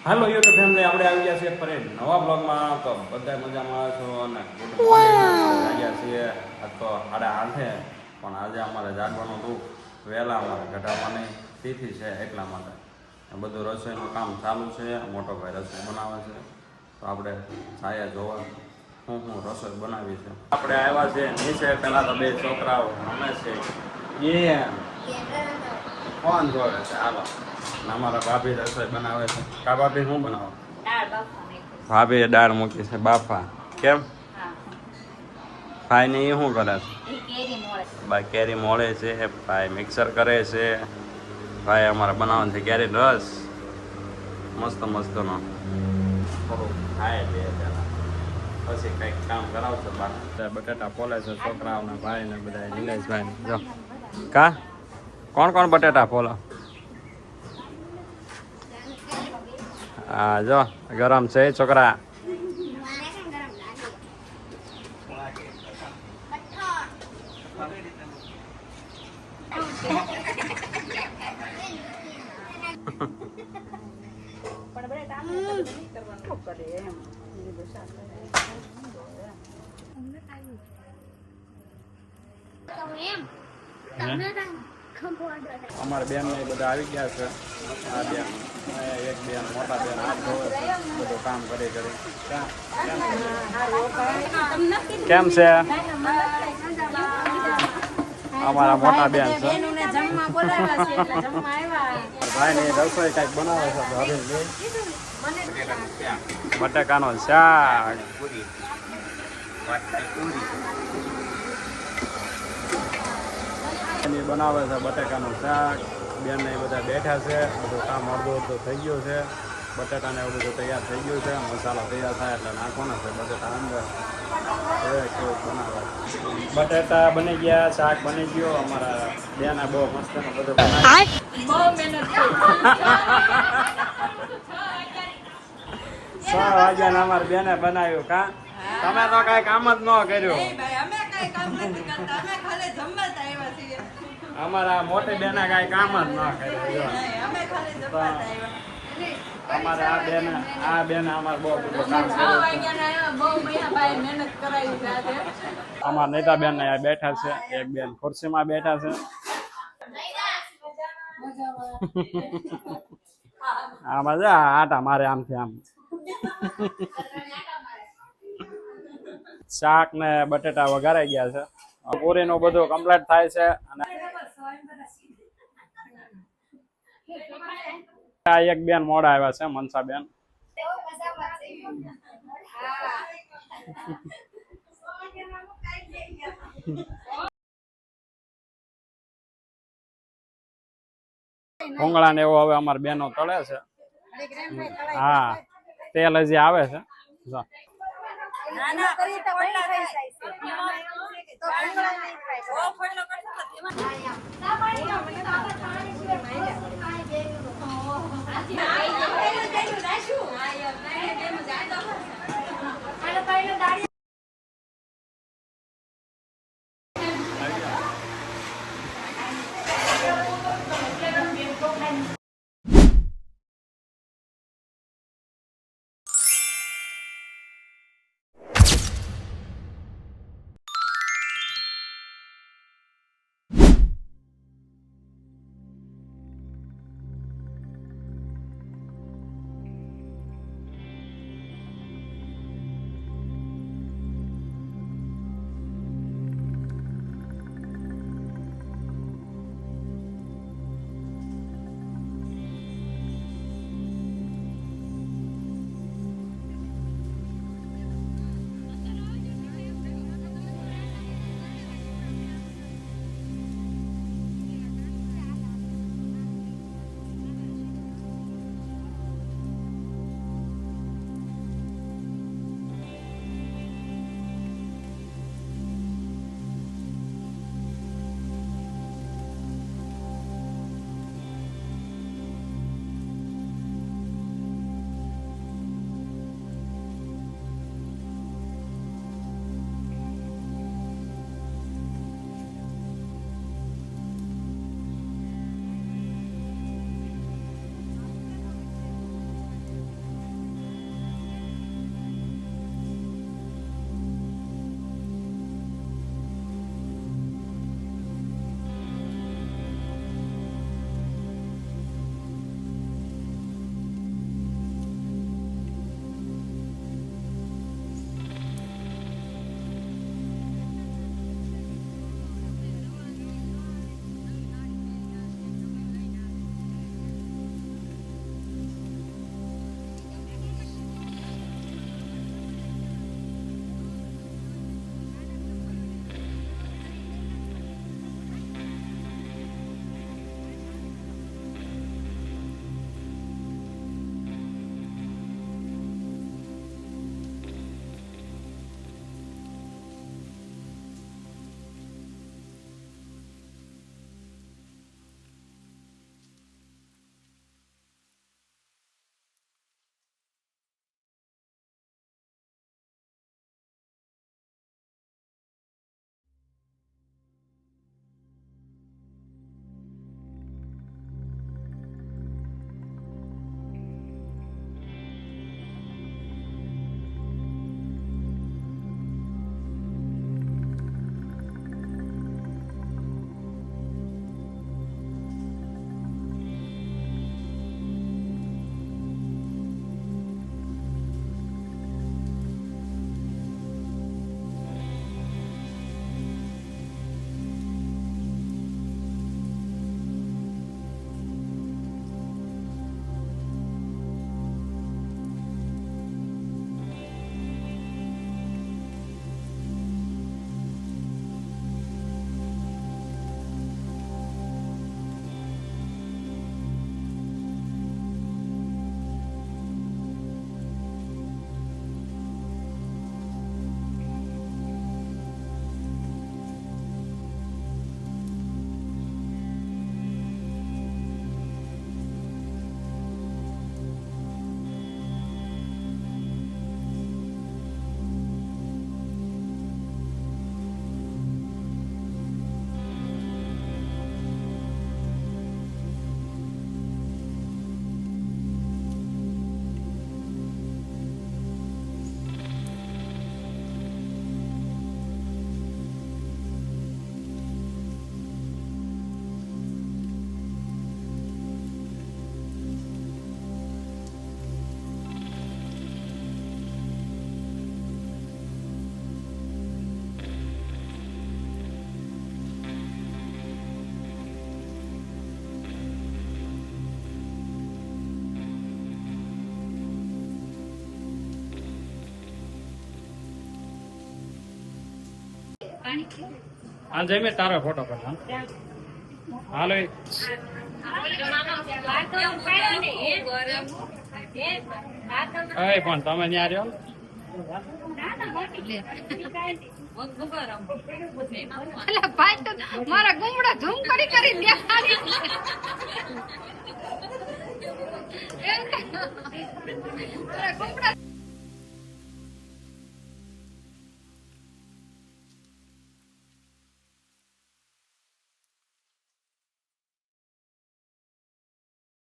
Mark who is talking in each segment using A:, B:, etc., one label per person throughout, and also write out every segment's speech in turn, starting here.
A: હાલો YouTube family, આપણે આવી ગયા છીએ ફરી નવા બ્લોગમાં. તો બધા મજામાં છો અને ગુડ મોર્નિંગ. આવ્યા છીએ આ તો 8:30, પણ આજે અમારે જાગવાનું હતું વહેલા. અમારે ઘટાડવાની તિથિ છે એટલા માટે બધું રસોઈનું કામ ચાલુ છે. મોટો ભાઈ રસોઈ બનાવે છે, તો આપણે છાયા જોવા હું રસોઈ બનાવી છે. આપણે આવ્યા છે નીચે. પહેલાં તો બે છોકરાઓ રમે છે, એ ફોન જોવે છે. હાલો, અમારા ભાભી રસોઈ બનાવે છે. કા ભાભી શું બનાવો? ભાભી દાળ મૂકી છે બાફા. કેમ ભાઈ ને એ શું કરે છે? ભાઈ કેરી મોળે છે, ભાઈ મિક્સર કરે છે. ભાઈ અમારે બનાવવાનું છે કેરી રસ, મસ્ત મસ્તનો. થોડુંક ખાય લે પહેલાં, પછી કંઈક કામ કરાવશે. બાકી બટેટા ફોલે છે છોકરાઓના ભાઈ ને બધા. નિલેશભાઈ જો કા કોણ કોણ બટેટા ફોલો? હા જો ગરમ છે છોકરા. અમારા બેન ને બધા આવી ગયા છે. આ બેન, એક બેન, મોટા બેન હાથ ધોવે છે, બધું કામ કરી. કેમ છે અમારા મોટા બેન છે? ભાઈ ને રસોઈ કઈક બનાવે છે. બટાકાનો શાક બનાવે છે. બટાકાનું શાક. બેન ને બધા બેઠા છે. બધું કામ અડધું થઈ ગયું છે. બટાકા ને એવું બધું તૈયાર થઈ ગયું છે. મસાલો તૈયાર થાય એટલે નાખવાના છે બટાકા અંદર. કેવું બનાવે, બટાટા બની ગયા, શાક બની ગયો. અમારા બેન બહુ મસ્ત બધું છ વાગ્યા અમારા બેને બનાવ્યું. કા તમે તો કઈ કામ જ ન કર્યું. અમારા મોટી બેને કઈ કામ જ ન કર્યું. અમારે આ બેન અમારે બહુ બધું કામ કર્યું. અમારા નેતા બેન ને બેઠા છે. એક બેન ખુરશીમાં બેઠા છે. આમાં જા આટા મારે આમથી આમ. શાક ને બટેટા વઘારાઈ ગયા છે. પૂરી નું બધું કમ્પ્લીટ થાય છે. અને એક બેન મોડા આવ્યા છે, મનસા બેન. ભૂંગળા ને એવું હવે અમારી બેનો તળે છે. હા, તેલ હજી આવે છે.
B: હાલ જઈ મેં તારો ફોટો પર હાલો પણ તમે ત્યાં રહ્યો
C: મારા ગુમડા ઝૂમ કરી કરી દેખાડી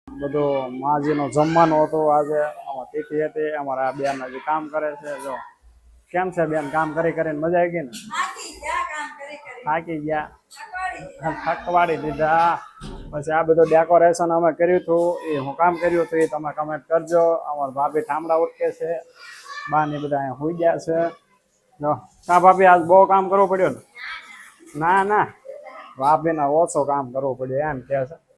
D: બધો માજીનો જમવાનું હતું આજે આમાં તીખી હતી અમારા બેન હજી કામ કરે છે જો કેમ છે બેન કામ કરી કરીને મજા આવી ગઈ ને થાકી ગયા થકવાડી દીધા પછી આ બધું ડેકોરેશન અમે કર્યું હતું એ હું કામ કર્યું હતું એ તમે કમેન્ટ કરજો અમારા ભાભી ઠામડા ઉઠકે છે બા ને બધા અહીંયા હોઈ ગયા છે જો કા ભાભી આજ બહુ કામ કરવું પડ્યું ને ના ના ભાભીને ઓછો કામ કરવું પડ્યું એમ કહે છે